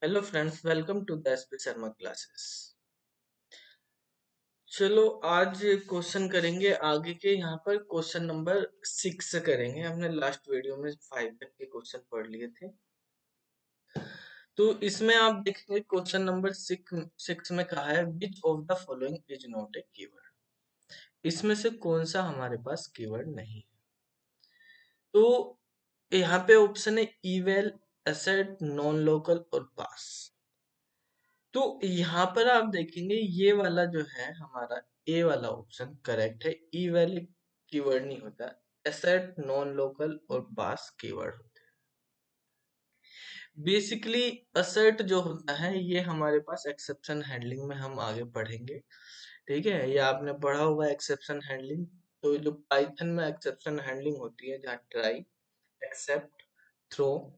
Hello friends, welcome to the SP Sharma classes. चलो आज question करेंगे आगे के। यहाँ पर क्वेश्चन नंबर 6 करेंगे। हमने लास्ट वीडियो में 5 तक के क्वेश्चन पढ़ लिए थे। तो इसमें आप देखेंगे क्वेश्चन नंबर 6 में कहा है which of the following is not a keyword. इसमें से कौन सा हमारे पास कीवर्ड नहीं है। तो यहाँ पे ऑप्शन है इवेल, एसेट, नॉन लोकल और पास। तो यहाँ पर आप देखेंगे ये वाला जो है हमारा ए वाला ऑप्शन करेक्ट है। ई वैलिड कीवर्ड नहीं होता, एसेट, नॉन लोकल और पास कीवर्ड होते हैं। बेसिकली असर्ट जो होता है ये हमारे पास एक्सेप्शन हैंडलिंग में हम आगे पढ़ेंगे। ठीक है, ये आपने पढ़ा होगा एक्सेप्शन हैंडलिंग। तो जो पाइथन में एक्सेप्शन हैंडलिंग होती है, जहाँ ट्राई, एक्सेप्ट, थ्रो,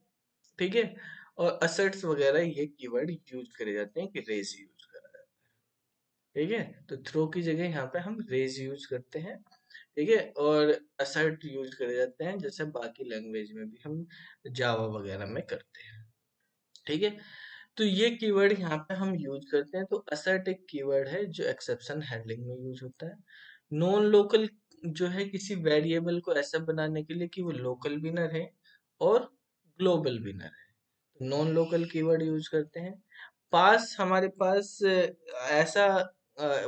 ठीक है, और असर्ट्स वगैरह ये कीवर्ड यूज करे जाते हैं कि रेज यूज करा जाता है। ठीक है, तो थ्रो की जगह यहाँ पे हम रेज यूज करते हैं। ठीक है, और असर्ट यूज करे जाते हैं जैसे बाकी लैंग्वेज में भी हम जावा वगैरह में करते हैं। ठीक है, तो ये कीवर्ड यहाँ पे हम यूज करते हैं। तो असर्ट एक कीवर्ड है जो एक्सेप्शन हैंडलिंग में यूज होता है। नॉन लोकल जो है किसी वेरिएबल को ऐसा बनाने के लिए कि वो लोकल भी ना रहे और ग्लोबल भी ना रहे, नॉन लोकल कीवर्ड यूज करते हैं। पास हमारे पास ऐसा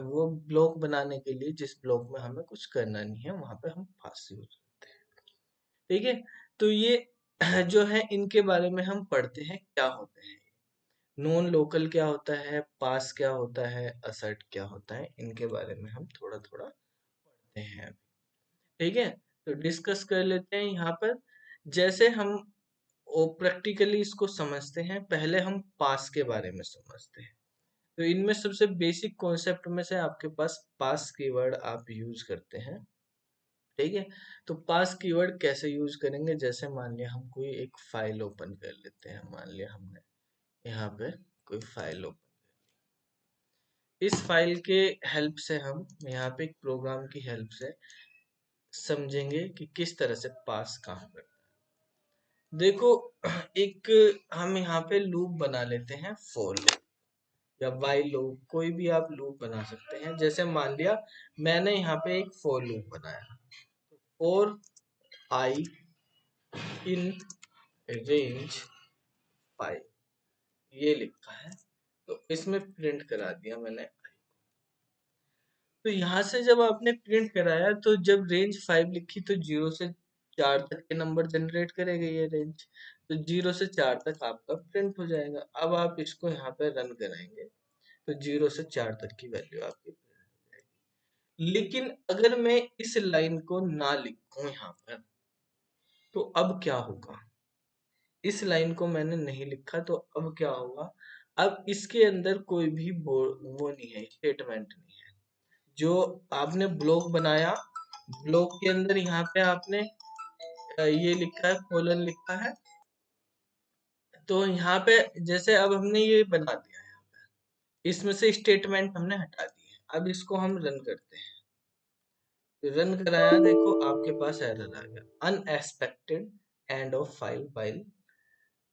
वो ब्लॉक बनाने के लिए जिस ब्लॉक में हमें कुछ करना नहीं है, वहां पे हम पास यूज करते हैं। ठीक है, तो ये जो है इनके बारे में हम पढ़ते हैं क्या होते हैं। नॉन लोकल क्या होता है, पास क्या होता है, असर्ट क्या होता है, इनके बारे में हम थोड़ा थोड़ा पढ़ते हैं अभी। ठीक है, तो डिस्कस कर लेते हैं यहाँ पर। जैसे हम प्रैक्टिकली इसको समझते हैं, पहले हम पास के बारे में समझते हैं। तो इनमें सबसे बेसिक कॉन्सेप्ट में से आपके पास पास कीवर्ड आप यूज करते हैं। ठीक है, तो पास कीवर्ड कैसे यूज करेंगे, जैसे मान लिया हम कोई एक फाइल ओपन कर लेते हैं। मान लिया हमने यहाँ पे कोई फाइल ओपन, इस फाइल के हेल्प से हम यहाँ पे एक प्रोग्राम की हेल्प से समझेंगे कि किस तरह से पास काम करता है। देखो, एक हम यहाँ पे लूप बना लेते हैं, फॉर लूप या वाइल लूप, कोई भी आप लूप बना सकते हैं। जैसे मान लिया मैंने यहाँ पे एक फॉर लूप बनाया, फॉर आई इन रेंज 5, ये लिखा है। तो इसमें प्रिंट करा दिया मैंने। तो यहाँ से जब आपने प्रिंट कराया तो जब रेंज 5 लिखी तो 0 से 4 तक के नंबर जनरेट करेगा ये रेंज। तो 0 से 4 तक आपका प्रिंट हो जाएगा। अब आप इसको यहाँ पे रन कराएंगे तो 0 से 4 तक की वैल्यू आपकी प्रिंट हो जाएगी। लेकिन अगर मैं इस लाइन को ना लिखूं यहाँ पर, तो अब क्या होगा। इस लाइन को मैंने नहीं लिखा तो अब क्या होगा। अब इसके अंदर कोई भी वो नहीं है, स्टेटमेंट नहीं है। जो आपने ब्लॉक बनाया, ब्लॉक के अंदर यहाँ पे आपने ये लिखा है, कोलन लिखा है। तो यहाँ पे जैसे अब हमने ये बना दिया है, यहाँ पे इसमें से स्टेटमेंट हमने हटा दिए। अब इसको हम रन करते हैं, रन कराया, देखो आपके पास एरर आ गया, unexpected end of file while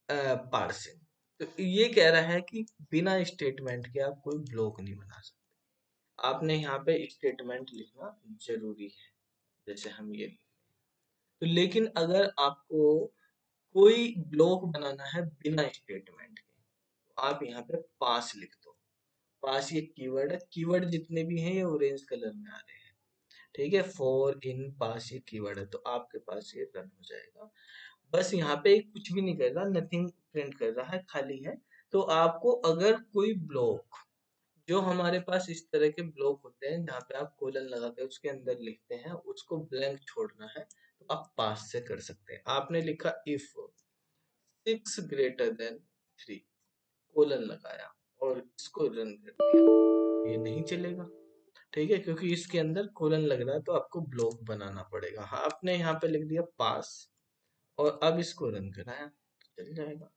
parsing. तो ये कह रहा है कि बिना स्टेटमेंट के आप कोई ब्लॉक नहीं बना सकते। आपने यहाँ पे स्टेटमेंट लिखना जरूरी है, जैसे हम ये। तो लेकिन अगर आपको कोई ब्लॉक बनाना है बिना स्टेटमेंट के, तो आप यहाँ पे पास लिख दो। पास ये कीवर्ड है, कीवर्ड जितने भी हैं ये ऑरेंज कलर में आ रहे हैं। ठीक है, फॉर इन पास ये कीवर्ड है, तो आपके पास ये रन हो जाएगा। बस यहाँ पे कुछ भी नहीं कर रहा, नथिंग प्रिंट कर रहा है, खाली है। तो आपको अगर कोई ब्लॉक, जो हमारे पास इस तरह के ब्लॉक होते हैं जहाँ पे आप कोलन लगा के उसके अंदर लिखते हैं, उसको ब्लैंक छोड़ना है तो आप पास से कर सकते हैं। आपने लिखा इफ 6 ग्रेटर देन 3, कोलन लगाया और इसको रन कर दिया, ये नहीं चलेगा। ठीक है, क्योंकि इसके अंदर कोलन लग रहा है तो आपको ब्लॉक बनाना पड़ेगा। हाँ, आपने यहाँ पे लिख दिया पास और अब इसको रन कराया, चल जाएगा।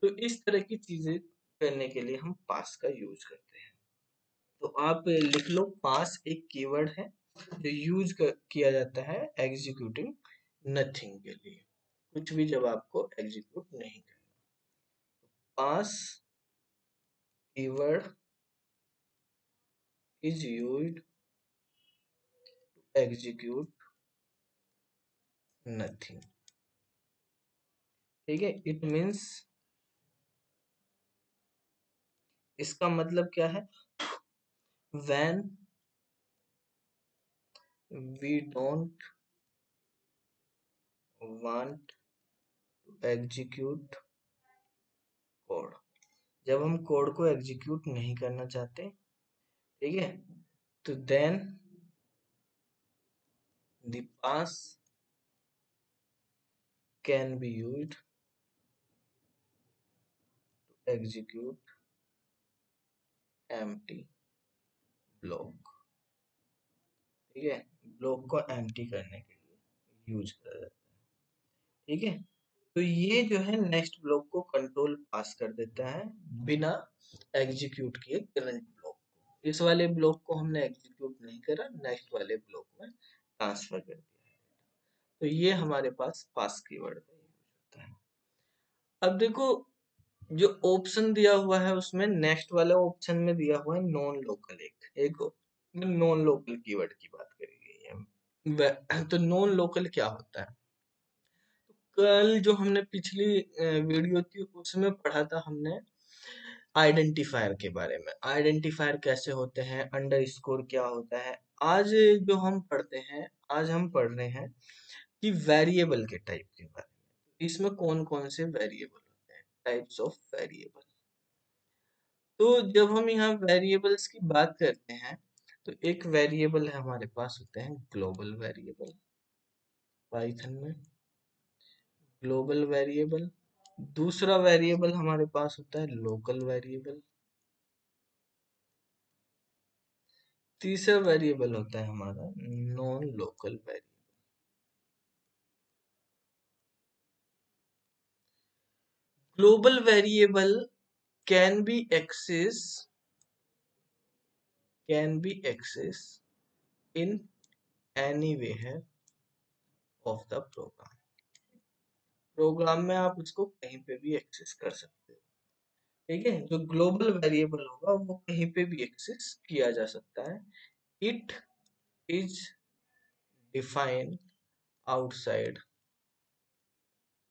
तो इस तरह की चीजें करने के लिए हम पास का यूज करते हैं। तो आप लिख लो, पास एक कीवर्ड है जो यूज किया जाता है एग्जीक्यूटिंग नथिंग के लिए, कुछ भी जब आपको एग्जीक्यूट नहीं करना। पास keyword is used to execute nothing. ठीक है, इट मीन्स इसका मतलब क्या है, when we don't want to execute code, जब हम कोड को एग्जीक्यूट नहीं करना चाहते, ठीक है, तो then the pass can be used to execute empty block. ठीक है, ब्लॉक को एम्प्टी करने के लिए यूज करा जाता है। ठीक है, तो ये जो है नेक्स्ट ब्लॉक को कंट्रोल पास कर देता है बिना एग्जीक्यूट किए करंट ब्लॉक को। इस वाले ब्लॉक को हमने एग्जीक्यूट नहीं करा, नेक्स्ट वाले ब्लॉक में ट्रांसफर कर दिया। तो ये हमारे पास पास कीवर्ड का यूज होता है। अब देखो, जो ऑप्शन दिया हुआ है उसमें नेक्स्ट वाले ऑप्शन में दिया हुआ है नॉन लोकल, एक नॉन लोकल कीवर्ड की बात करी गई है। तो नॉन लोकल क्या होता है, कल जो हमने पिछली वीडियो थी उसमें पढ़ा था हमने आइडेंटिफायर के बारे में, आइडेंटिफायर कैसे होते हैं, अंडरस्कोर क्या होता है। आज जो हम पढ़ते हैं, आज हम पढ़ रहे हैं कि वेरिएबल के टाइप के बारे में, इसमें कौन कौन से वेरिएबल होते हैं, टाइप्स ऑफ वेरिएबल। तो जब हम यहाँ वेरिएबल्स की बात करते हैं, तो एक वेरिएबल है हमारे पास होते हैं ग्लोबल वेरिएबल, पाइथन में ग्लोबल वेरिएबल। दूसरा वेरिएबल हमारे पास होता है लोकल वेरिएबल। तीसरा वेरिएबल होता है हमारा non local variable. Global variable can be access in anywhere of the program। Program में आप उसको कहीं पे भी एक्सेस कर सकते हो। ठीक है, जो ग्लोबल वेरिएबल होगा वो कहीं पे भी एक्सेस किया जा सकता है। It is defined outside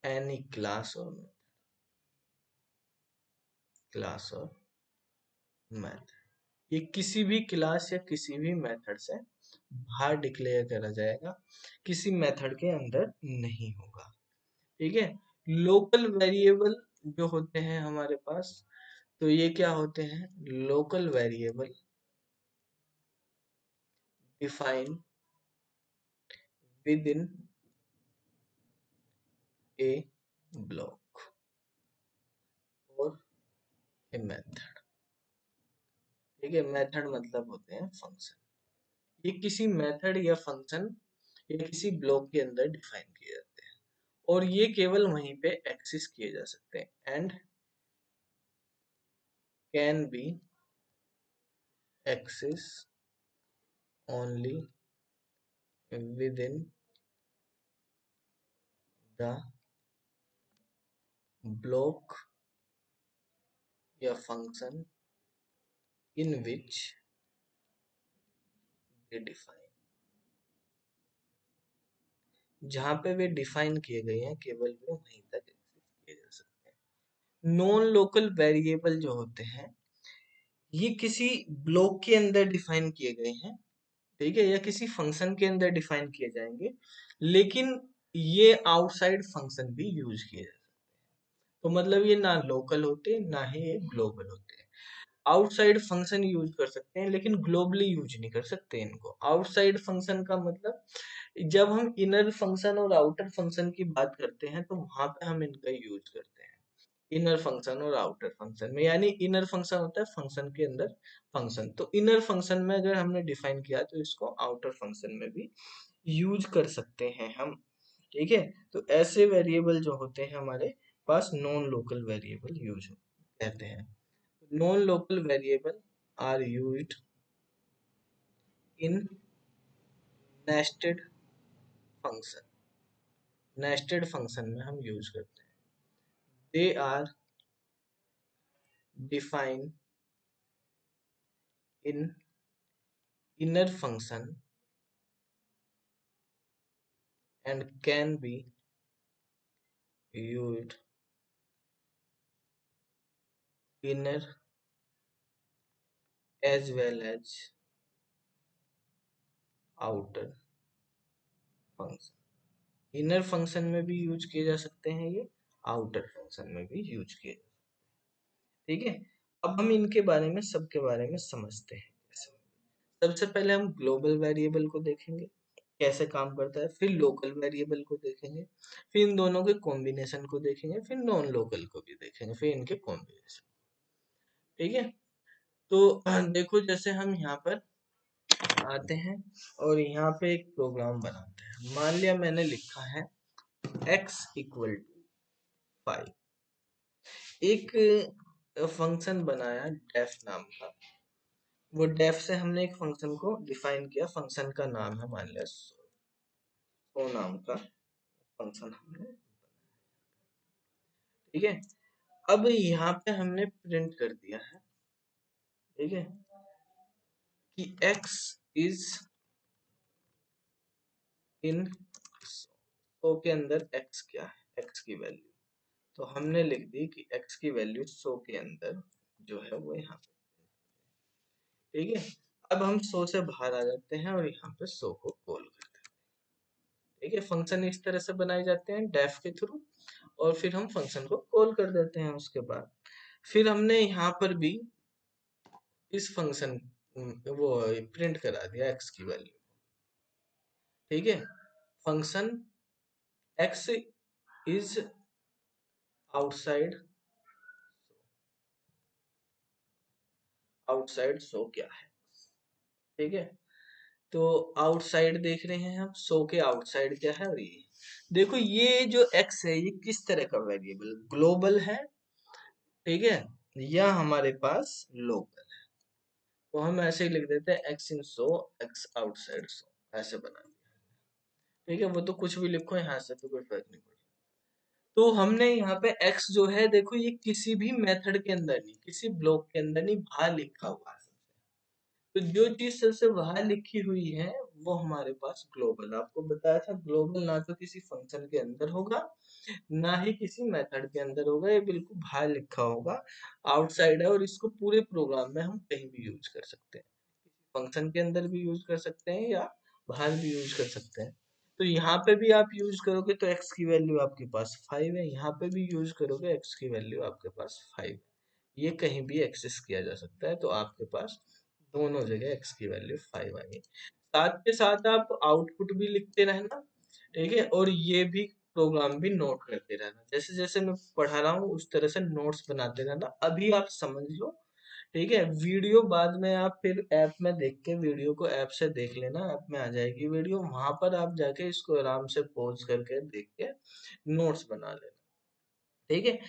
any class और मैथड। ये किसी भी क्लास या किसी भी मेथड से बाहर डिक्लेयर करा जाएगा, किसी मेथड के अंदर नहीं होगा। ठीक है, लोकल वेरिएबल जो होते हैं हमारे पास, तो ये क्या होते हैं, local variable define with in A block और ए मेथड। ठीक है, मेथड मतलब होते हैं फंक्शन। ये किसी मेथड या फंक्शन या किसी ब्लॉक के अंदर डिफाइन किए जाते हैं और ये केवल वहीं पे एक्सेस किए जा सकते हैं and can be access only within the block या function in which they define. जहां पे वे डिफाइन किए गए हैं केवल वे वहीं तक एक्सेस किए जा सकते हैं। नॉन लोकल वेरिएबल जो होते हैं ये किसी ब्लॉक के अंदर डिफाइन किए गए हैं, ठीक है, या किसी फंक्शन के अंदर डिफाइन किए जाएंगे, लेकिन ये आउटसाइड फंक्शन भी यूज किए जा सकते हैं। तो मतलब ये ना लोकल होते ना ही ये ग्लोबल होते हैं। आउटसाइड फंक्शन यूज कर सकते हैं लेकिन ग्लोबली यूज नहीं कर सकते इनको। आउटसाइड फंक्शन का मतलब, जब हम इनर फंक्शन और आउटर फंक्शन की बात करते हैं तो वहां पे हम इनका यूज करते हैं, इनर फंक्शन और आउटर फंक्शन में। यानी इनर फंक्शन होता है फंक्शन के अंदर फंक्शन, तो इनर फंक्शन में अगर हमने डिफाइन किया तो इसको आउटर फंक्शन में भी यूज कर सकते हैं हम। ठीक है, तो ऐसे वेरिएबल जो होते हैं हमारे पास नॉन लोकल वेरिएबल यूज कहते हैं। Non local variable are used in nested function. Nested function में हम यूज करते हैं। They are defined in inner function and can be used inner as well as outer function। Inner function में भी use किए जा सकते हैं ये, आउटर फंक्शन में भी यूज किए जा सकते हैं। ठीक है, अब हम इनके बारे में सबके बारे में समझते हैं। सबसे पहले हम ग्लोबल वेरिएबल को देखेंगे कैसे काम करता है, फिर लोकल वेरिएबल को देखेंगे, फिर इन दोनों के कॉम्बिनेशन को देखेंगे, फिर नॉन लोकल को भी देखेंगे, फिर इनके कॉम्बिनेशन। ठीक है, तो देखो जैसे हम यहाँ पर आते हैं और यहाँ पे एक प्रोग्राम बनाते हैं। मान लिया मैंने लिखा है x इक्वल टू 5, एक फंक्शन बनाया डेफ नाम का। वो डेफ से हमने एक फंक्शन को डिफाइन किया, फंक्शन का नाम है मान लिया सो नाम का फंक्शन हमने। ठीक है, अब यहाँ पे हमने प्रिंट कर दिया है, ठीक है, कि x इज इन सो के अंदर x क्या है, x की वैल्यू। तो हमने लिख दी कि x की वैल्यू सो के अंदर जो है वो यहाँ पे। ठीक है, अब हम सो से बाहर आ जाते हैं और यहाँ पे सो को कॉल करते हैं। ठीक है, फंक्शन इस तरह से बनाए जाते हैं डेफ के थ्रू, और फिर हम फंक्शन को कॉल कर देते हैं। उसके बाद फिर हमने यहाँ पर भी इस फंक्शन वो प्रिंट करा दिया x की वैल्यू। ठीक है, function x is outside, outside so क्या है। ठीक है, तो आउटसाइड देख रहे हैं हम, सो के आउटसाइड क्या है, और ये देखो ये जो x है ये किस तरह का वेरिएबल, ग्लोबल है, ठीक है, या हमारे पास लोकल है। तो हम ऐसे ही लिख देते हैं x इन सो, x आउटसाइड सो, ऐसे बना दिया। ठीक है, वो तो कुछ भी लिखो यहाँ से तो कोई फर्क नहीं पड़ता। तो हमने यहाँ पे x जो है देखो ये किसी भी मेथड के अंदर नहीं, किसी ब्लॉक के अंदर नहीं, बाहर लिखा हुआ है। तो जो चीज सबसे बाहर लिखी हुई है वो हमारे पास ग्लोबल, आपको बताया था ग्लोबल ना तो किसी फंक्शन के अंदर होगा ना ही किसी मेथड के अंदर होगा, ये बिल्कुल बाहर लिखा होगा, आउटसाइड है। और इसको पूरे प्रोग्राम में हम कहीं भी यूज कर सकते हैं, फंक्शन के अंदर भी यूज कर सकते हैं या बाहर भी यूज कर सकते हैं। तो यहाँ पे भी आप यूज करोगे तो x की वैल्यू आपके पास 5 है, यहाँ पे भी यूज करोगे x की वैल्यू आपके पास 5 है। ये कहीं भी एक्सेस किया जा सकता है, तो आपके पास दोनों जगह x की वैल्यू 5 आएगी। साथ के साथ आप आउटपुट भी लिखते रहना, ठीक है, और ये भी प्रोग्राम भी नोट करते रहना, जैसे जैसे मैं पढ़ा रहा हूँ उस तरह से नोट्स बनाते रहना। अभी आप समझ लो, ठीक है, वीडियो बाद में आप फिर ऐप में देख के, वीडियो को ऐप से देख लेना, ऐप में आ जाएगी वीडियो, वहां पर आप जाके इसको आराम से पॉज करके देख के नोट्स बना लेना। ठीक है,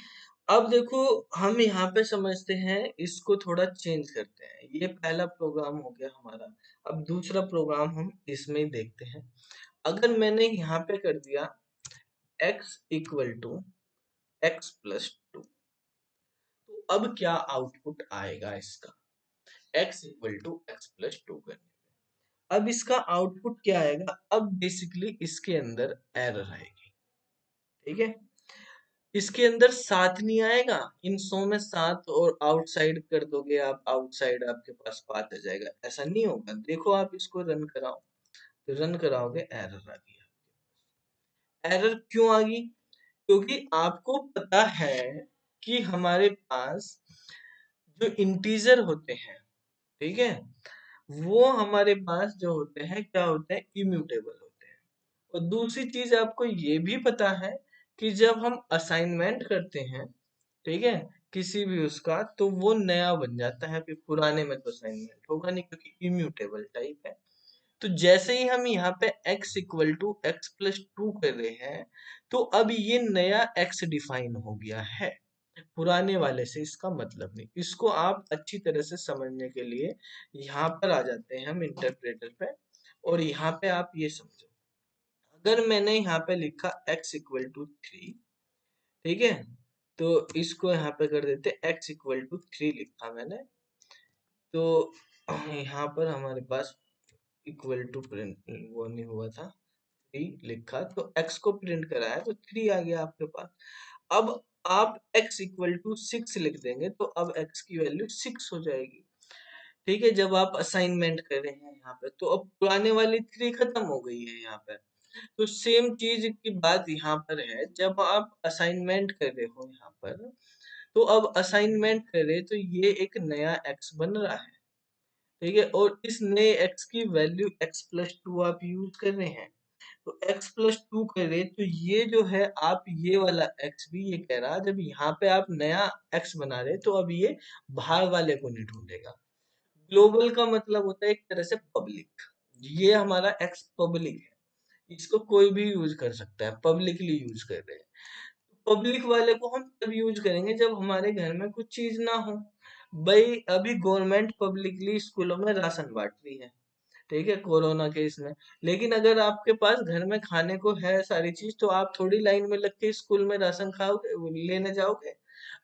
अब देखो हम यहाँ पे समझते हैं, इसको थोड़ा चेंज करते हैं। ये पहला प्रोग्राम हो गया हमारा, अब दूसरा प्रोग्राम हम इसमें ही देखते हैं। अगर मैंने यहाँ पे कर दिया x equal to x plus two, तो अब क्या आउटपुट आएगा इसका, x equal to x plus two करने पे अब इसका आउटपुट क्या आएगा, अब बेसिकली इसके अंदर एरर आएगी। ठीक है, इसके अंदर 7 नहीं आएगा, इन 100 में 7 और आउटसाइड कर दोगे आप, आउटसाइड आपके पास 5 आ जाएगा, ऐसा नहीं होगा। देखो आप इसको रन कराओ, तो रन कराओगे एरर आ गया। एरर क्यों आ गई, क्योंकि आपको पता है कि हमारे पास जो इंटीजर होते हैं, ठीक है, वो हमारे पास जो होते हैं क्या होते हैं, इम्यूटेबल होते हैं। और दूसरी चीज आपको ये भी पता है कि जब हम असाइनमेंट करते हैं, ठीक है, किसी भी उसका, तो वो नया बन जाता है, फिर पुराने में तो असाइनमेंट होगा नहीं क्योंकि इम्यूटेबल टाइप है। तो जैसे ही हम यहाँ पे x equal to x plus two कर रहे हैं, तो अब ये नया x डिफाइन हो गया है, पुराने वाले से इसका मतलब नहीं। इसको आप अच्छी तरह से समझने के लिए यहाँ पर आ जाते हैं हम इंटरप्रेटर पे, और यहाँ पे आप ये समझो, अगर मैंने यहाँ पे लिखा x इक्वल टू 3, ठीक है, तो इसको यहाँ पे कर देते x इक्वल टू 3 लिखा मैंने, तो यहाँ पर हमारे पास इक्वल टू प्रिंट वो नहीं हुआ था, 3 लिखा तो x को प्रिंट कराया तो 3 आ गया आपके पास। अब आप x इक्वल टू 6 लिख देंगे तो अब x की वैल्यू 6 हो जाएगी। ठीक है, जब आप असाइनमेंट कर रहे हैं यहाँ पे तो अब पुराने वाली 3 खत्म हो गई है यहाँ पे। तो सेम चीज की बात यहाँ पर है, जब आप असाइनमेंट कर रहे हो यहाँ पर, तो अब असाइनमेंट कर रहे तो ये एक नया x बन रहा है। ठीक है, और इस नए x की वैल्यू x+2 आप यूज कर रहे हैं। तो x+2 कर रहे तो ये जो है आप ये वाला x भी ये कह रहा, जब यहाँ पे आप नया x बना रहे तो अब ये बाहर वाले को नहीं ढूंढेगा। ग्लोबल का मतलब होता है एक तरह से पब्लिक। ये हमारा एक्स पब्लिक है, इसको कोई भी यूज कर सकता है, पब्लिकली यूज कर रहे हैं। पब्लिक वाले को हम तब यूज करेंगे जब हमारे घर में कुछ चीज ना हो। भाई अभी गवर्नमेंट पब्लिकली स्कूलों में राशन बांट रही है, ठीक है, कोरोना के इसमें। लेकिन अगर आपके पास घर में खाने को है सारी चीज, तो आप थोड़ी लाइन में लग के स्कूल में राशन खाओगे, लेने जाओगे।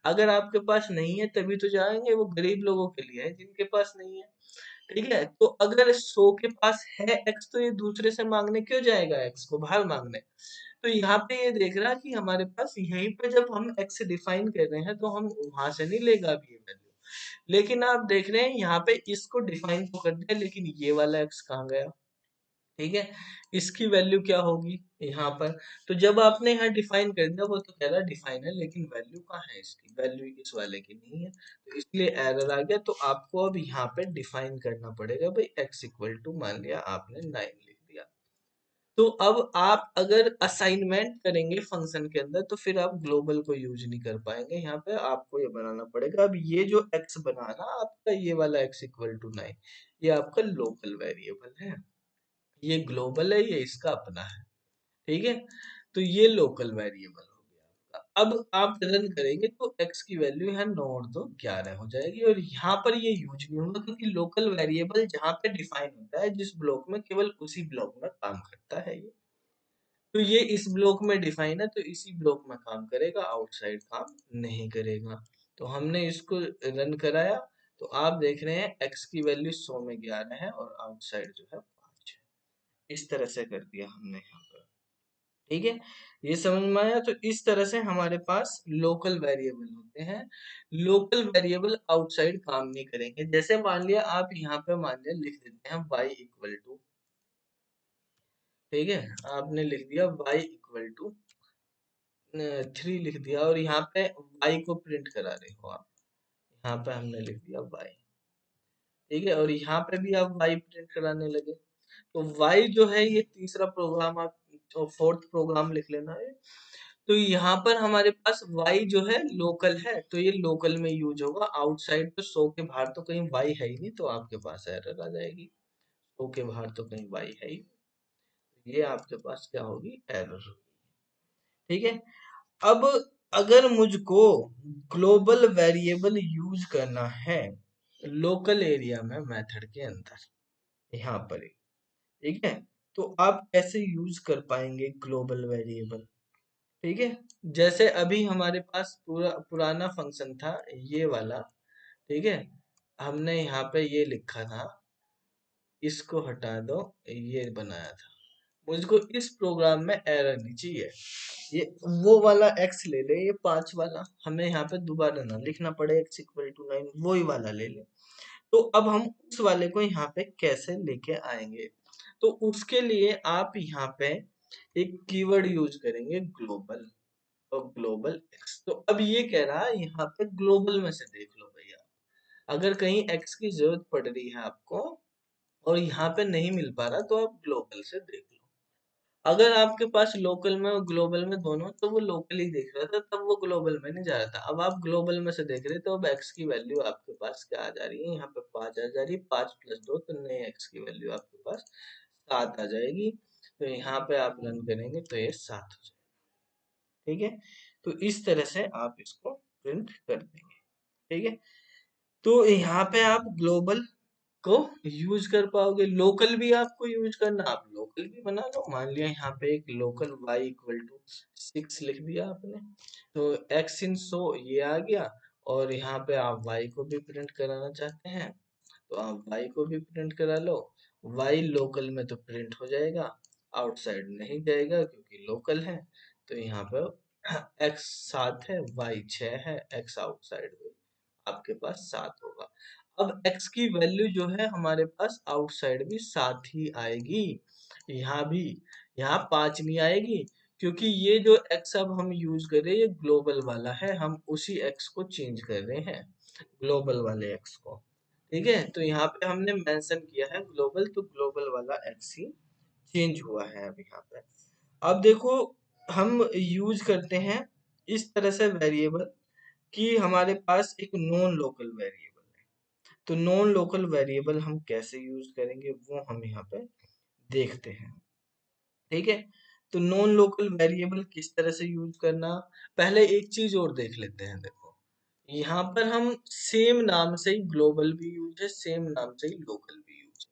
अगर आपके पास नहीं है तभी तो जाएंगे, वो गरीब लोगों के लिए है जिनके पास नहीं है। ठीक है, तो अगर 100 के पास है एक्स तो ये दूसरे से मांगने क्यों जाएगा, एक्स को बाहर मांगने। तो यहाँ पे ये देख रहा कि हमारे पास यहीं पे जब हम एक्स डिफाइन कर रहे हैं तो हम वहां से नहीं लेगा अभी ये वैल्यू। लेकिन आप देख रहे हैं यहाँ पे इसको डिफाइन तो कर दिया, लेकिन ये वाला एक्स कहाँ गया। ठीक है, इसकी वैल्यू क्या होगी यहाँ पर। तो जब आपने यहाँ डिफाइन कर दिया, वो तो कह रहा डिफाइन है लेकिन वैल्यू कहाँ है, इसकी वैल्यू इस वाले की नहीं है, तो इसलिए एरर आ गया। तो आपको अब यहाँ पे डिफाइन करना पड़ेगा भाई, x इक्वल टू मान लिया आपने 9 लिख दिया। तो अब आप अगर असाइनमेंट करेंगे फंक्शन के अंदर तो फिर आप ग्लोबल को यूज नहीं कर पाएंगे, यहाँ पे आपको ये बनाना पड़ेगा। अब ये जो x बनाना आपका, ये वाला x इक्वल टू 9, ये आपका लोकल वेरिएबल है, ये ग्लोबल है, ये इसका अपना है। ठीक है, तो ये लोकल वेरिएबल हो गया आपका। अब आप रन करेंगे तो x की वैल्यू यहाँ 9 और 2 11 हो जाएगी, और यहाँ पर ये यूज नहीं होगा क्योंकि लोकल वेरिएबल जहाँ पे डिफाइन होता है जिस ब्लॉक में, केवल उसी ब्लॉक में काम करता है ये। तो ये इस ब्लॉक में डिफाइन है तो इसी ब्लॉक में काम करेगा, आउटसाइड काम नहीं करेगा। तो हमने इसको रन कराया तो आप देख रहे हैं x की वैल्यू 100 में 11 है और आउटसाइड जो है 5 है। इस तरह से कर दिया हमने यहाँ पर। ठीक है, ये समझ में आया। तो इस तरह से हमारे पास लोकल वेरिएबल होते हैं। लोकल वेरिएबल आउटसाइड काम नहीं करेंगे। जैसे मान लिया आप यहाँ पे मान लिया लिख देते हैं y इक्वल टू, ठीक है, आपने लिख दिया y इक्वल टू 3 लिख दिया, और यहाँ पे y को प्रिंट करा रहे हो आप, यहाँ पे हमने लिख दिया y। ठीक है, और यहाँ पे भी आप y प्रिंट कराने लगे, तो y जो है ये तीसरा प्रोग्राम आप, फोर्थ प्रोग्राम लिख लेना है। तो यहाँ पर हमारे पास y जो है लोकल है तो ये लोकल में यूज होगा, आउटसाइड तो 100 के बाहर तो कहीं y है ही नहीं, तो आपके पास एरर आ जाएगी। 100 के बाहर तो कहीं y है ही, तो ये आपके पास क्या होगी, एरर। ठीक है, अब अगर मुझको ग्लोबल वेरिएबल यूज करना है लोकल एरिया में मेथड के अंदर, यहाँ पर ही, ठीक है, तो आप कैसे यूज कर पाएंगे ग्लोबल वेरिएबल। ठीक है, जैसे अभी हमारे पास पूरा पुराना फंक्शन था ये वाला, ठीक है, हमने यहाँ पे ये लिखा था, इसको हटा दो, ये बनाया था। मुझको इस प्रोग्राम में एरर नहीं चाहिए, ये वो वाला x ले ले, ये 5 वाला हमें यहाँ पे दोबारा ना लिखना पड़े, x इक्वल टू 9 वही वाला ले ले। तो अब हम उस वाले को यहाँ पे कैसे लेके आएंगे, तो उसके लिए आप यहाँ पे एक कीवर्ड यूज करेंगे ग्लोबल, और ग्लोबल एक्स। तो अब ये कह रहा है यहाँ पे ग्लोबल में से देख लो भैया, अगर कहीं एक्स की जरूरत पड़ रही है आपको और यहाँ पे नहीं मिल पा रहा तो आप ग्लोबल से देख लो। अगर आपके पास लोकल में और ग्लोबल में दोनों, तो वो लोकल ही देख रहा था तब वो ग्लोबल में नहीं जा रहा था। अब आप ग्लोबल में से देख रहे तो अब एक्स की वैल्यू आपके पास क्या आ जा रही है, यहाँ पे 5 आ जा रही है, 5+2 तो नए एक्स की वैल्यू आपके पास 7 आ जाएगी। तो यहाँ पे आप रन करेंगे तो ये 7 हो जाएगा। ठीक है, तो इस तरह से आप इसको प्रिंट कर देंगे। ठीक है, तो यहाँ पे आप ग्लोबल को यूज कर पाओगे। लोकल भी आपको यूज करना, आप लोकल भी बना लो। मान लिया यहाँ पे एक लोकल y इक्वल टू 6 लिख दिया आपने, तो x इन 100 ये आ गया, और यहाँ पे आप y को भी प्रिंट कराना चाहते हैं तो आप y को भी प्रिंट करा लो। y लोकल में तो प्रिंट हो जाएगा, आउटसाइड नहीं जाएगा क्योंकि लोकल है। तो यहाँ पर x 7 है, y 6 है, x आउटसाइड में आपके पास 7 होगा। अब x की वैल्यू जो है हमारे पास आउटसाइड भी 7 ही आएगी। यहाँ भी, यहाँ 5 नहीं आएगी क्योंकि ये जो x अब हम यूज कर रहे हैं ये ग्लोबल वाला है, हम उसी x को चेंज कर रहे हैं, ग्लोबल वाले x को। ठीक है, तो यहाँ पे हमने मेंशन किया है ग्लोबल, तो ग्लोबल वाला x ही चेंज हुआ है अब यहाँ पे। अब देखो हम यूज करते हैं इस तरह से वेरिएबल कि हमारे पास एक नॉन लोकल वेरिएबल है। तो नॉन लोकल वेरिएबल हम कैसे यूज करेंगे वो हम यहाँ पे देखते हैं। ठीक है, तो नॉन लोकल वेरिएबल किस तरह से यूज करना, पहले एक चीज और देख लेते हैं। देखो यहाँ पर हम सेम नाम से ही ग्लोबल भी यूज है, सेम नाम से ही लोकल भी यूज है।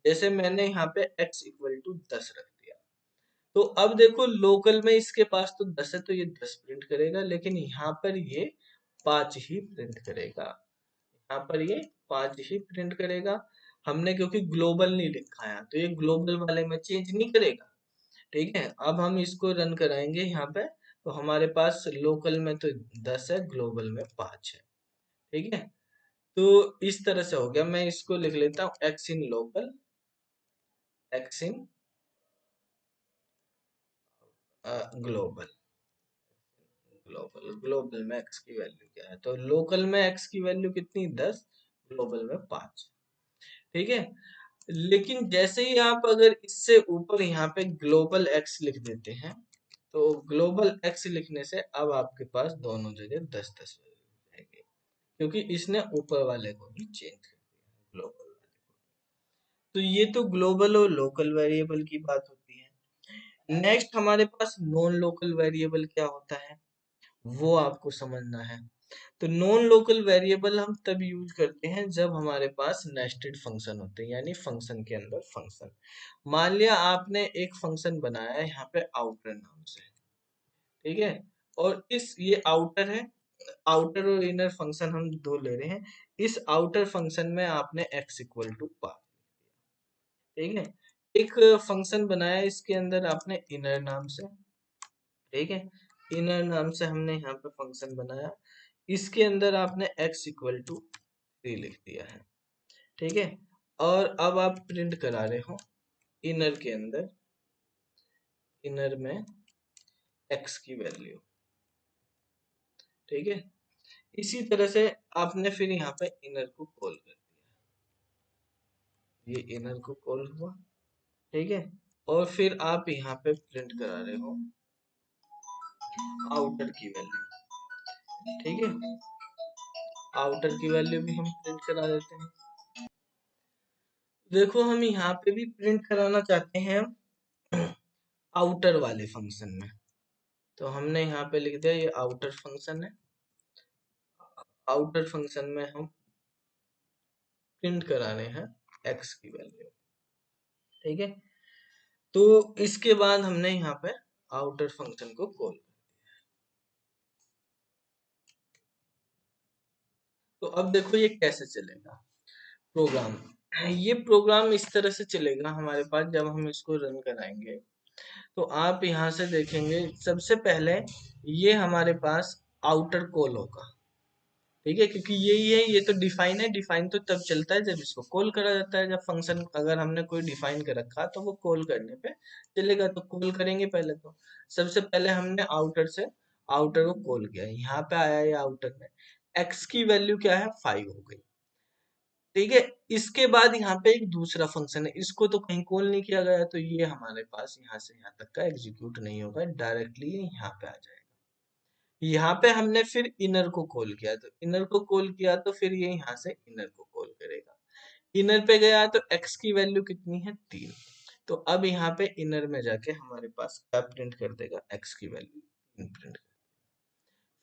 जैसे मैंने यहाँ पे x इक्वल टू 10 रख दिया, तो अब देखो लोकल में इसके पास तो 10 है तो ये 10 प्रिंट करेगा, लेकिन यहाँ पर ये 5 ही प्रिंट करेगा। यहाँ पर ये 5 ही प्रिंट करेगा। हमने क्योंकि ग्लोबल नहीं लिखा है तो ये ग्लोबल वाले में चेंज नहीं करेगा। ठीक है, अब हम इसको रन कराएंगे यहाँ पे, तो हमारे पास लोकल में तो 10 है, ग्लोबल में 5 है। ठीक है, तो इस तरह से हो गया। मैं इसको लिख लेता हूँ x in local, x in global. Global में x की वैल्यू क्या है, तो लोकल में x की वैल्यू कितनी, 10, ग्लोबल में 5। ठीक है, लेकिन जैसे ही आप अगर इससे ऊपर यहाँ पे ग्लोबल x लिख देते हैं, तो ग्लोबल x लिखने से अब आपके पास दोनों जगह 10-10 वैल्यू जाएंगे, क्योंकि इसने ऊपर वाले को ही चेंज कर दिया, ग्लोबल वाले को। तो ये तो ग्लोबल और लोकल वेरिएबल की बात होती है। नेक्स्ट हमारे पास नॉन लोकल वेरिएबल क्या होता है वो आपको समझना है। तो नॉन लोकल वेरिएबल हम तब यूज करते हैं जब हमारे पास नेस्टेड फंक्शन होते हैं, यानी फंक्शन के अंदर फंक्शन। मान लिया आपने एक फंक्शन बनाया है यहाँ पे आउटर नाम से। ठीक है, और इस ये आउटर है, आउटर और इनर फंक्शन हम दो ले रहे हैं। इस आउटर फंक्शन में आपने x इक्वल टू पार, ठीक है, एक फंक्शन बनाया इसके अंदर आपने इनर नाम से। ठीक है, इनर नाम से हमने यहाँ पे फंक्शन बनाया, इसके अंदर आपने x इक्वल टू 3 लिख दिया है। ठीक है, और अब आप प्रिंट करा रहे हो इनर के अंदर, इनर में x की वैल्यू। ठीक है, इसी तरह से आपने फिर यहाँ पे इनर को कॉल कर दिया, ये इनर को कॉल हुआ। ठीक है, और फिर आप यहाँ पे प्रिंट करा रहे हो आउटर की वैल्यू। ठीक है, आउटर की वैल्यू भी हम प्रिंट करा देते हैं। देखो हम यहाँ पे भी प्रिंट कराना चाहते हैं आउटर वाले फंक्शन में, तो हमने यहाँ पे लिख दिया ये आउटर फंक्शन है। आउटर फंक्शन में हम प्रिंट करा रहे हैं x की वैल्यू। ठीक है, तो इसके बाद हमने यहाँ पे आउटर फंक्शन को कॉल कर दिया। तो अब देखो ये कैसे चलेगा प्रोग्राम। ये प्रोग्राम इस तरह से चलेगा हमारे पास, जब हम इसको रन कराएंगे तो आप यहाँ से देखेंगे सबसे पहले ये हमारे पास आउटर कॉल होगा। ठीक है, क्योंकि यही है, ये तो डिफाइन है, डिफाइन तो तब चलता है जब इसको कॉल करा जाता है। जब फंक्शन अगर हमने कोई डिफाइन कर रखा तो वो कॉल करने पे चलेगा, तो कॉल करेंगे पहले। तो सबसे पहले हमने आउटर से आउटर को कॉल किया, यहाँ पे आया ये आउटर में x की वैल्यू क्या है 5 हो गई। ठीक है, इसके बाद यहाँ पे एक दूसरा फंक्शन है, इसको तो कहीं कॉल नहीं किया गया, तो ये हमारे पास यहाँ से यहाँ तक का एग्जीक्यूट नहीं होगा, डायरेक्टली यहाँ पे आ जाएगा। यहाँ पे हमने फिर इनर को कॉल किया, तो इनर को कॉल किया तो फिर ये यहाँ से इनर को कॉल करेगा। इनर पे गया तो x की वैल्यू कितनी है 3, तो अब यहाँ पे इनर में जाके हमारे पास क्या प्रिंट कर देगा, x की वैल्यू 3 प्रिंट।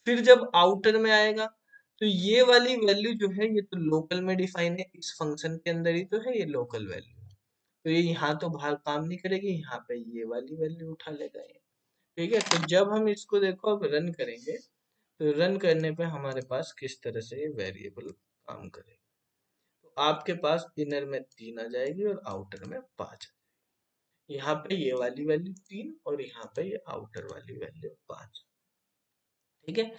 फिर जब आउटर में आएगा तो ये वाली वैल्यू जो है ये तो लोकल में डिफाइन है, इस फंक्शन के अंदर ही तो है ये लोकल वैल्यू, तो ये यहाँ तो बाहर काम नहीं करेगी, यहाँ पे ये वाली वैल्यू उठा लेगा ये। ठीक है, तो जब हम इसको देखो अब रन करेंगे, तो रन करने पे हमारे पास किस तरह से ये वेरिएबल काम करेगा। तो आपके पास इनर में 3 आ जाएगी और आउटर में 5। यहाँ पे ये वाली वैल्यू 3 और यहाँ पे ये आउटर वाली वैल्यू 5। ठीक है।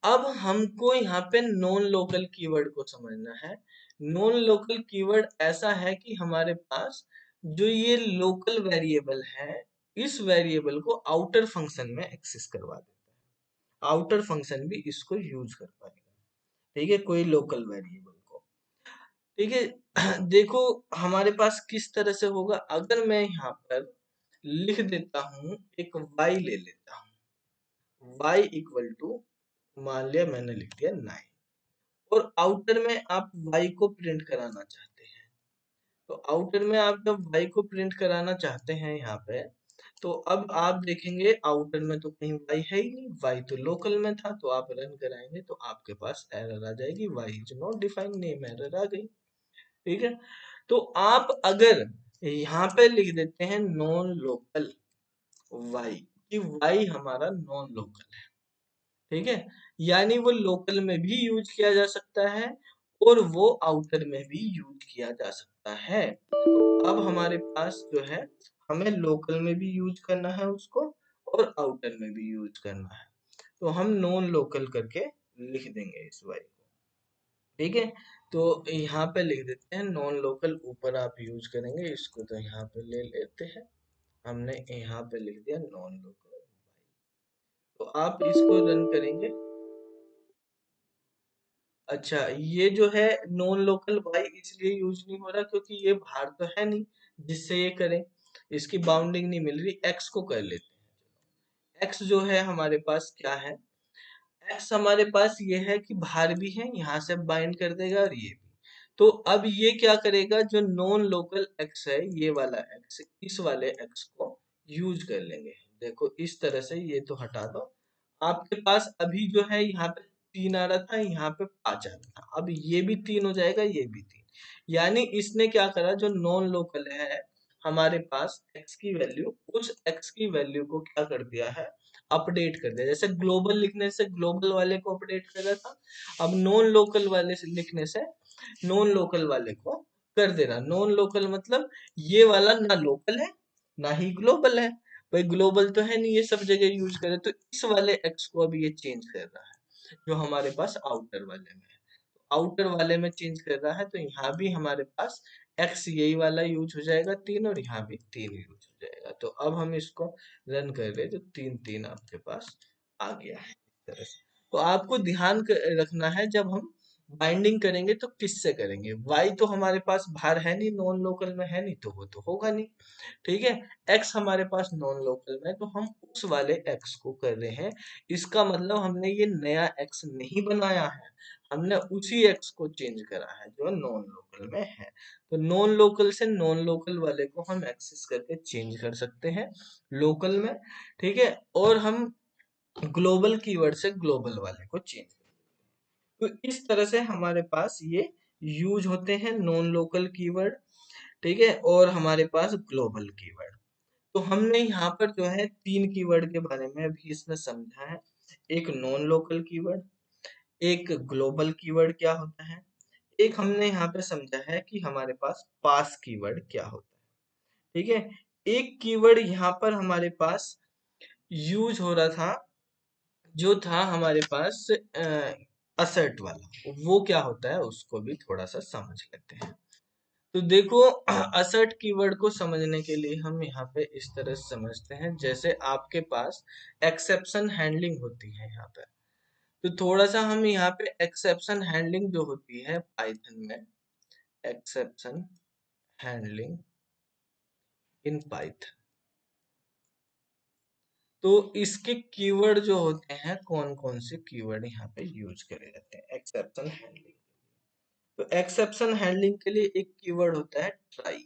अब हमको यहाँ पे नॉन लोकल कीवर्ड को समझना है। नॉन लोकल कीवर्ड ऐसा है कि हमारे पास जो ये लोकल वेरिएबल है, इस वेरिएबल को आउटर फंक्शन में एक्सेस करवा देता है। आउटर फंक्शन भी इसको यूज कर पाएगा। ठीक है, कोई लोकल वेरिएबल को। ठीक है। देखो हमारे पास किस तरह से होगा। अगर मैं यहाँ पर लिख देता हूं, एक y ले लेता हूं, y इक्वल टू, मान लिया मैंने लिख दिया 9, और आउटर में आप y को प्रिंट कराना चाहते हैं। तो आउटर में आप जब y को प्रिंट कराना चाहते हैं यहाँ पे, तो अब आप देखेंगे आउटर में तो कहीं y है ही नहीं, y तो लोकल में था। तो आप रन कराएंगे तो आपके पास एरर आ जाएगी, y is not defined, name error आ गई। ठीक है। तो आप अगर यहाँ पे लिख देते हैं नॉन लोकल y, कि y हमारा नॉन लोकल है। ठीक है, यानी वो लोकल में भी यूज किया जा सकता है और वो आउटर में भी यूज किया जा सकता है। तो अब हमारे पास जो है, हमें लोकल में भी यूज करना है उसको और आउटर में भी यूज करना है। तो हम नॉन लोकल करके लिख देंगे इस y को। ठीक है, तो यहाँ पे लिख देते हैं नॉन लोकल, ऊपर आप यूज करेंगे इसको, तो यहाँ पे ले लेते हैं, हमने यहाँ पे लिख दिया नॉन लोकल। तो आप इसको रन करेंगे। अच्छा, ये जो है नॉन लोकल वाई इसलिए यूज नहीं हो रहा क्योंकि ये बाहर तो है नहीं जिससे ये करें, इसकी बाउंडिंग नहीं मिल रही। एक्स को कर लेते हैं। एक्स जो है हमारे पास क्या है, एक्स हमारे पास ये है कि बाहर भी है, यहाँ से बाइंड कर देगा और ये भी। तो अब ये क्या करेगा, जो नॉन लोकल एक्स है, ये वाला एक्स, इस वाले एक्स को यूज कर लेंगे। देखो इस तरह से, ये तो हटा दो। आपके पास अभी जो है यहाँ पे 3 आ रहा था, यहाँ पे 5 आ रहा था, अब ये भी 3 हो जाएगा, ये भी 3। यानी इसने क्या करा, जो नॉन लोकल है हमारे पास एक्स की वैल्यू, उस एक्स की वैल्यू को क्या कर दिया है, अपडेट कर दिया। जैसे ग्लोबल लिखने से ग्लोबल वाले को अपडेट कर रहा था, अब नॉन लोकल वाले से लिखने से नॉन लोकल वाले को कर देना। नॉन लोकल मतलब ये वाला ना लोकल है ना ही ग्लोबल है। भाई ग्लोबल तो है नहीं, ये सब जगह यूज करे, तो इस वाले एक्स को अभी ये चेंज कर रहा है जो हमारे पास आउटर वाले में है। आउटर वाले में चेंज कर रहा है, तो यहाँ भी हमारे पास एक्स यही वाला यूज हो जाएगा 3, और यहाँ भी 3 यूज हो जाएगा। तो अब हम इसको रन कर रहे, तो 3 3 आपके पास आ गया है इस तरह से। तो आपको ध्यान रखना है, जब हम बाइंडिंग करेंगे तो किससे करेंगे। वाई तो हमारे पास बाहर है नहीं, नॉन लोकल में है नहीं, तो वो तो होगा नहीं। ठीक है, एक्स हमारे पास नॉन लोकल में है, तो हम उस वाले एक्स को कर रहे हैं। इसका मतलब हमने ये नया एक्स नहीं बनाया है, हमने उसी एक्स को चेंज करा है जो नॉन लोकल में है। तो नॉन लोकल से नॉन लोकल वाले को हम एक्सेस करके चेंज कर सकते हैं लोकल में। ठीक है, और हम ग्लोबल कीवर्ड से ग्लोबल वाले को चेंज कर, तो इस तरह से हमारे पास ये यूज होते हैं नॉन लोकल कीवर्ड। ठीक है, और हमारे पास ग्लोबल कीवर्ड। तो हमने यहाँ पर जो है 3 कीवर्ड के बारे में अभी इसमें समझा है। एक नॉन लोकल कीवर्ड, एक ग्लोबल कीवर्ड क्या होता है, एक हमने यहाँ पे समझा है कि हमारे पास पास कीवर्ड क्या होता है। ठीक है, एक कीवर्ड यहाँ पर हमारे पास यूज हो रहा था, जो था हमारे पास असर्ट वाला, वो क्या होता है उसको भी थोड़ा सा समझ लेते हैं। तो देखो असर्ट कीवर्ड को समझने के लिए हम यहाँ पे इस तरह से समझते हैं, जैसे आपके पास एक्सेप्शन हैंडलिंग होती है यहाँ पे। तो थोड़ा सा हम यहाँ पे एक्सेप्शन हैंडलिंग जो होती है पाइथन में, एक्सेप्शन हैंडलिंग इन पाइथन, तो इसके कीवर्ड जो होते हैं, कौन कौन से कीवर्ड यहाँ पे यूज करे जाते हैं एक्सेप्शन हैंडलिंग। तो एक्सेप्शन हैंडलिंग के लिए एक कीवर्ड होता है ट्राई,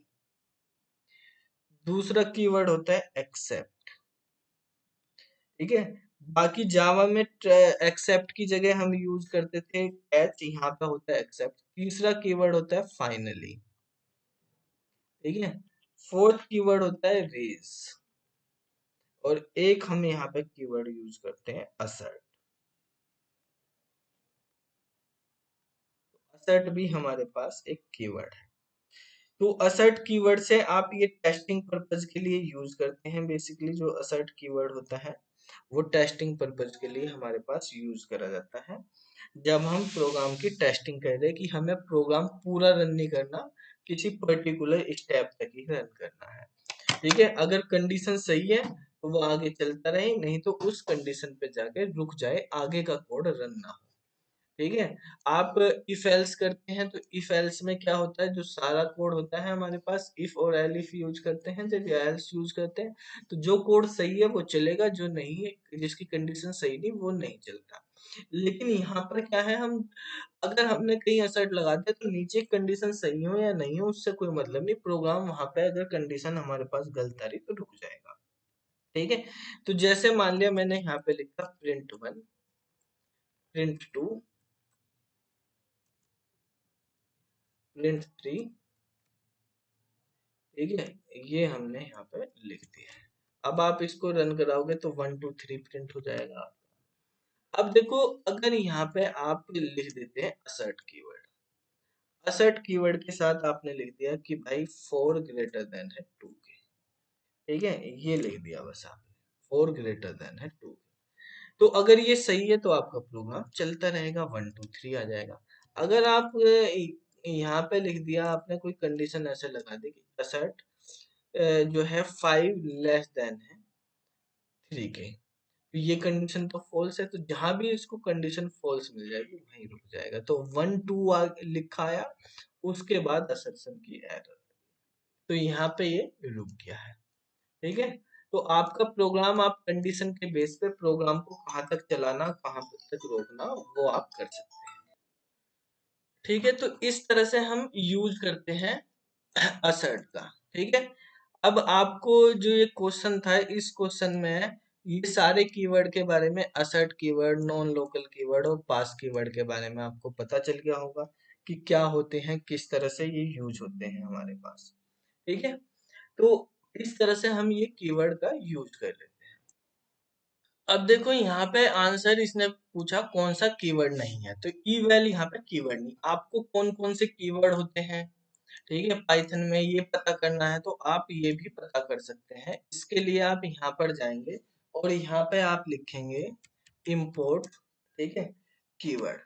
दूसरा कीवर्ड होता है एक्सेप्ट। ठीक है, बाकी जावा में एक्सेप्ट की जगह हम यूज करते थे कैच, यहाँ पे होता है एक्सेप्ट। तीसरा कीवर्ड होता है फाइनली। ठीक है, फोर्थ कीवर्ड होता है रेज, और एक हम यहाँ पे कीवर्ड यूज करते हैं असर्ट। असर्ट भी हमारे पास एक कीवर्ड है। तो असर्ट कीवर्ड से आप ये टेस्टिंग पर्पज के लिए यूज करते हैं। बेसिकली जो असर्ट कीवर्ड होता है वो टेस्टिंग पर्पज के लिए हमारे पास यूज करा जाता है, जब हम प्रोग्राम की टेस्टिंग कर रहे हैं कि हमें प्रोग्राम पूरा रन नहीं करना, किसी पर्टिकुलर स्टेप तक ही रन करना है। ठीक है, अगर कंडीशन सही है तो वो आगे चलता रहे, नहीं तो उस कंडीशन पे जाके रुक जाए, आगे का कोड रन ना हो। ठीक है, आप इफ एल्स करते हैं तो इफ एल्स में क्या होता है, जो सारा कोड होता है हमारे पास, इफ और एल्स यूज करते हैं, जब एल्स यूज करते हैं तो जो कोड सही है वो चलेगा, जो नहीं है, जिसकी कंडीशन सही नहीं, वो नहीं चलता। लेकिन यहाँ पर क्या है, हम अगर हमने कहीं असर्ट लगा दिया तो नीचे कंडीशन सही हो या नहीं हो उससे कोई मतलब नहीं, प्रोग्राम वहां पे अगर कंडीशन हमारे पास गलत आ रही तो रुक जाएगा। ठीक है, तो जैसे मान लिया मैंने यहाँ पे लिखा print1, print2, print3। ठीक है, ये हमने यहाँ पे लिख दिया है। अब आप इसको रन कराओगे तो 1 2 3 प्रिंट हो जाएगा। अब देखो, अगर यहाँ पे आप लिख देते हैं असर्ट कीवर्ड, असर्ट कीवर्ड के साथ आपने लिख दिया कि भाई 4 ग्रेटर देन है 2 के। ठीक है, ये लिख दिया बस आपने, 4 ग्रेटर देन है 2। तो अगर ये सही है तो आपका प्रोग्राम चलता रहेगा, 1 2 3 आ जाएगा। अगर आप यहाँ पे लिख दिया आपने, कोई कंडीशन ऐसे लगा दी कि असर्ट जो है 5 लेस देन है 3 के, तो ये कंडीशन तो फॉल्स है, तो जहां भी इसको कंडीशन फॉल्स मिल जाएगी वहीं रुक जाएगा। तो 1 2 लिखा आया, उसके बाद असर्शन की एरर, तो यहाँ पे ये रुक गया है। ठीक है, तो आपका प्रोग्राम, आप कंडीशन के बेस पे प्रोग्राम को कहाँ तक चलाना, कहाँ तक रोकना, वो आप कर सकते हैं। ठीक है, तो इस तरह से हम यूज करते हैं असर्ट का। ठीक है, अब आपको जो ये क्वेश्चन था, इस क्वेश्चन में ये सारे कीवर्ड के बारे में, assert keyword, non local keyword और पास कीवर्ड के बारे में आपको पता चल गया होगा कि क्या होते हैं, किस तरह से ये यूज होते हैं हमारे पास। ठीक है, तो इस तरह से हम ये कीवर्ड का यूज कर लेते हैं। अब देखो यहाँ पे आंसर इसने पूछा कौन सा कीवर्ड नहीं है, तो eval यहाँ पे कीवर्ड नहीं, आपको कौन कौन से कीवर्ड होते हैं, ठीक है, पाइथन में ये पता करना है तो आप ये भी पता कर सकते हैं। इसके लिए आप यहाँ पर जाएंगे और यहाँ पे आप लिखेंगे import, ठीक है, कीवर्ड।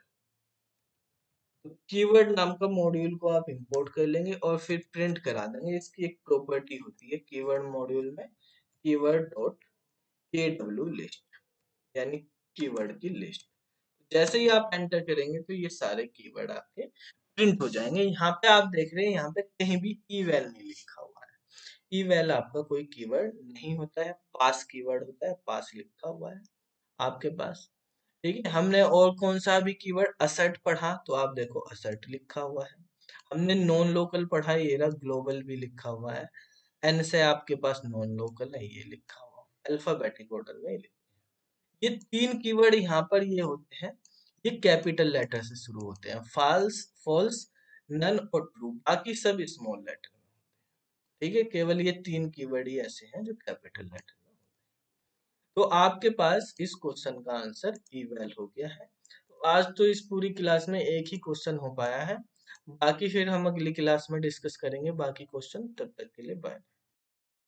तो कीवर्ड नाम का मॉड्यूल को आप इंपोर्ट कर लेंगे और फिर प्रिंट करा देंगे। इसकी एक प्रॉपर्टी होती है कीवर्ड मॉड्यूल में, कीवर्ड डॉट kw लिस्ट, यानी कीवर्ड की लिस्ट। जैसे ही आप एंटर करेंगे तो ये सारे कीवर्ड आपके प्रिंट हो जाएंगे। यहाँ पे आप देख रहे हैं, यहाँ पे कहीं भी eval नहीं लिखा हुआ है। eval आपका कोई कीवर्ड नहीं होता है, पास कीवर्ड होता है, पास लिखा हुआ है आपके पास। ठीक है, हमने और कौन सा भी कीवर्ड असर्ट पढ़ा, तो आप देखो असर्ट लिखा हुआ है। हमने नॉन लोकल पढ़ा, ये रहा ग्लोबल भी लिखा हुआ है। एन से आपके पास नॉन लोकल है, ये लिखा हुआ है, अल्फाबेटिक ऑर्डर में ये 3 कीवर्ड यहाँ पर ये होते हैं, ये कैपिटल लेटर से शुरू होते हैं, फॉल्स, फॉल्स, नन और ट्रू, बाकी सब स्मॉल लेटर में। ठीक है, केवल ये 3 कीवर्ड ही ऐसे हैं जो कैपिटल लेटर में। तो आपके पास इस क्वेश्चन का आंसर eval हो गया है। तो आज तो इस पूरी क्लास में एक ही क्वेश्चन हो पाया है, बाकी फिर हम अगली क्लास में डिस्कस करेंगे बाकी क्वेश्चन। तब तक के लिए बाय।